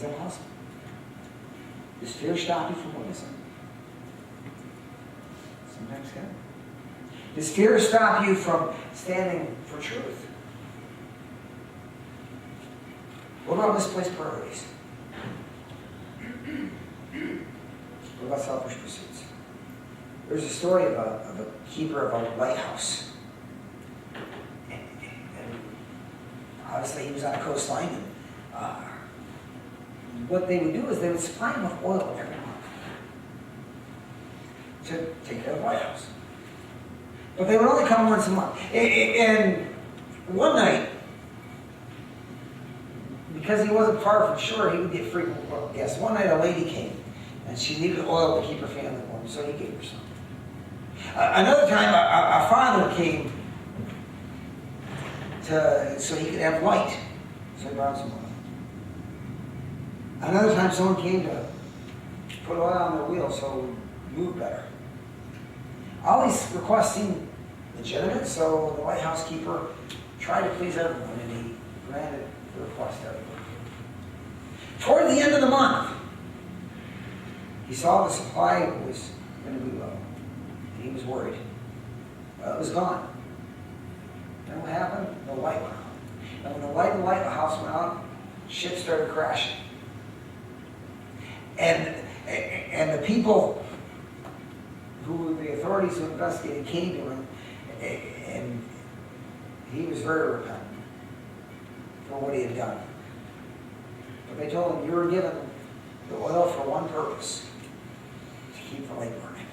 that possible? Does fear stop you from witnessing? Sometimes it can. Does fear stop you from standing for truth? What about misplaced priorities? What about selfish pursuits? There's a story of a keeper of a lighthouse. And obviously he was on a coastline. And what they would do is they would supply him with oil every month to take care of the lighthouse. But they would only come once a month. And one night, because he wasn't far from shore, he would get frequent guests. One night a lady came, and she needed oil to keep her family warm, so he gave her some. Another time, a father came so he could have light, so he brought some oil. Another time, someone came to put oil on their wheel so it would move better. All these requests seemed legitimate, so the lighthouse keeper tried to please everyone, and he granted the request to everyone. Toward the end of the month, he saw the supply was going to be low, and he was worried. Well, it was gone. Then what happened? The light went out. And when the light in the lighthouse went out, ship started crashing. And the people who the authorities who investigated came to him, and he was very repentant for what he had done. But they told him, you were given the oil for one purpose, to keep the light burning.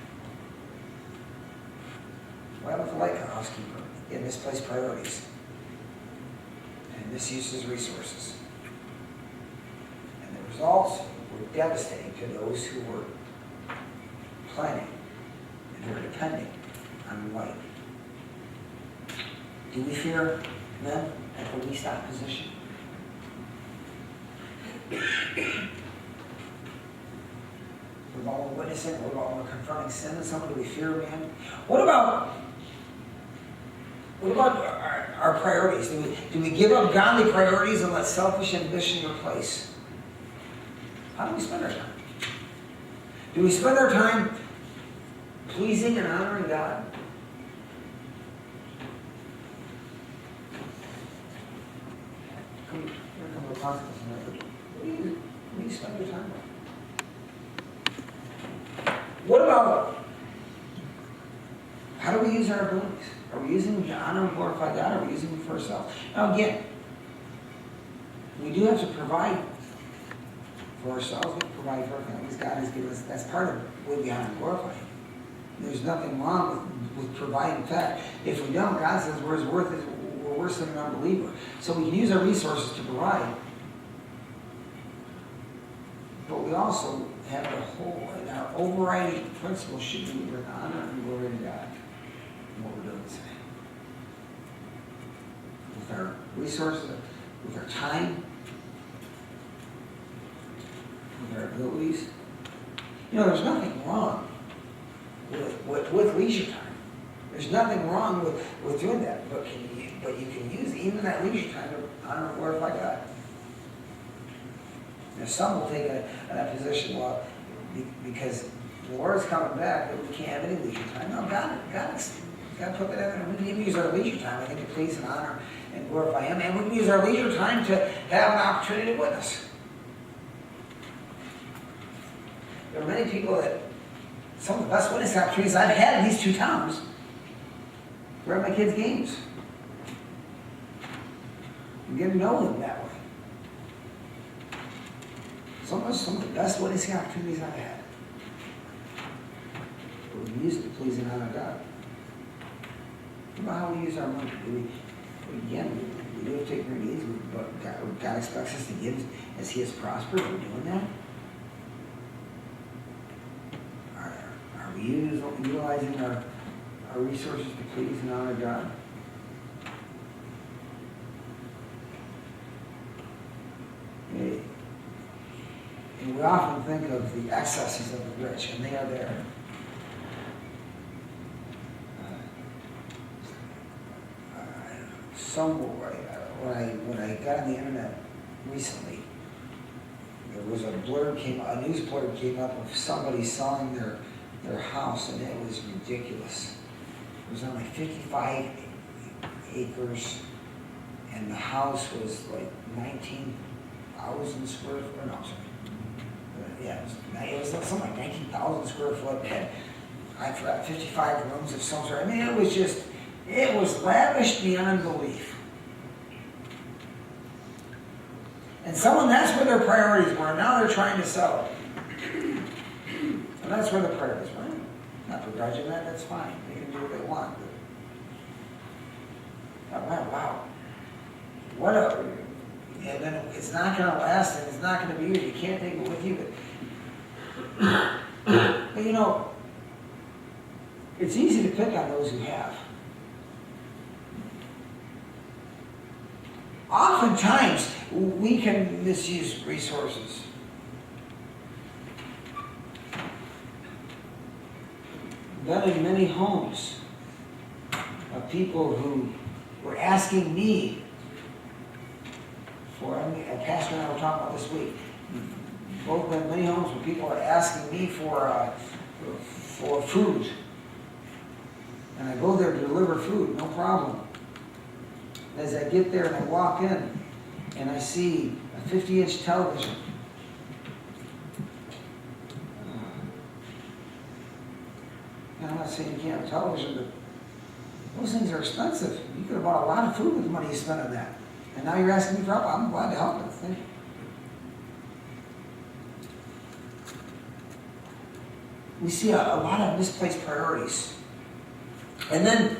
What happened to the lighthouse keeper? He had misplaced priorities and misused his resources. And the results were devastating to those who were planning and who were depending on the light. Do we fear men at the least opposition? What about when we're witnessing? What about when we're confronting sin in someone? Do we fear man? What about our priorities? Do we give up godly priorities and let selfish ambition replace? How do we spend our time? Do we spend our time pleasing and honoring God? Here come the consequences. What do you spend your time on? What about how do we use our abilities? Are we using them to honor and glorify God, or are we using them for ourselves? Now again, we do have to provide for ourselves, we have to provide for our families. God has given us, that's part of what we honor and glorify Him. There's nothing wrong with providing. In fact, if we don't, God says we're worse than an unbeliever. So we can use our resources to provide. But we also have the whole, and our overriding principle should be with honor and glory to God in what we're doing today. With our resources, with our time, with our abilities. You know, there's nothing wrong with leisure time. There's nothing wrong with doing that, but you can use even that leisure time to honor and glorify God. Now, some will take a position, well, because the Lord's coming back, that we can't have any leisure time. No, God's got to put that in there. We can use our leisure time, I think, to please and honor and glorify Him. And we can use our leisure time to have an opportunity to witness. There are many people that, some of the best witness opportunities I've had in these two towns were at my kids' games. You get to know them that way. Some of the best witnessing opportunities I've had. But we use it to please and honor God. What about how we use our money? We do have to take our needs, but God expects us to give as He has prospered. We're doing that. Are we utilizing our resources to please and honor God? And we often think of the excesses of the rich, and they are there. When I got on the internet recently, there was a news blurb came up of somebody selling their house, and it was ridiculous. It was on like 55 acres, and the house was like 19,000 square foot. No, sorry. Yeah, it was something like 19,000 square foot. I forgot, 55 rooms of some sort. I mean, it was lavish beyond belief. And that's where their priorities were. Now they're trying to sell it. And that's where the priorities were. Not begrudging that, that's fine. They can do what they want. But, wow. And then it's not going to last, and it's not going to be here. You can't take it with you. But you know, it's easy to pick on those who have. Oftentimes, we can misuse resources. Been in many homes of people who were asking me for, Pastor and I were talking about this week, both been in many homes where people are asking me for food. And I go there to deliver food, no problem. As I get there and I walk in and I see a 50-inch television. And I'm not saying you can't have a television, but those things are expensive. You could have bought a lot of food with the money you spent on that. And now you're asking me for help. I'm glad to help. Thank you. We see a lot of misplaced priorities. And then,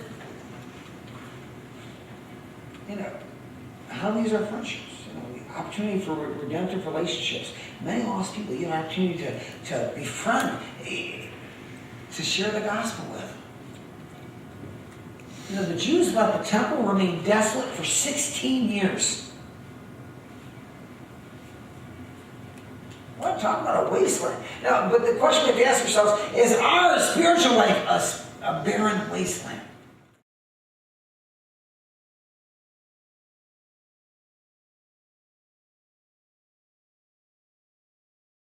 how do we use our friendships? The opportunity for redemptive relationships. Many lost people, you have an opportunity to befriend, to share the gospel with. The Jews let the temple remain desolate for 16 years. What talking about a wasteland? Now, but the question we have to ask ourselves is our spiritual life a barren wasteland?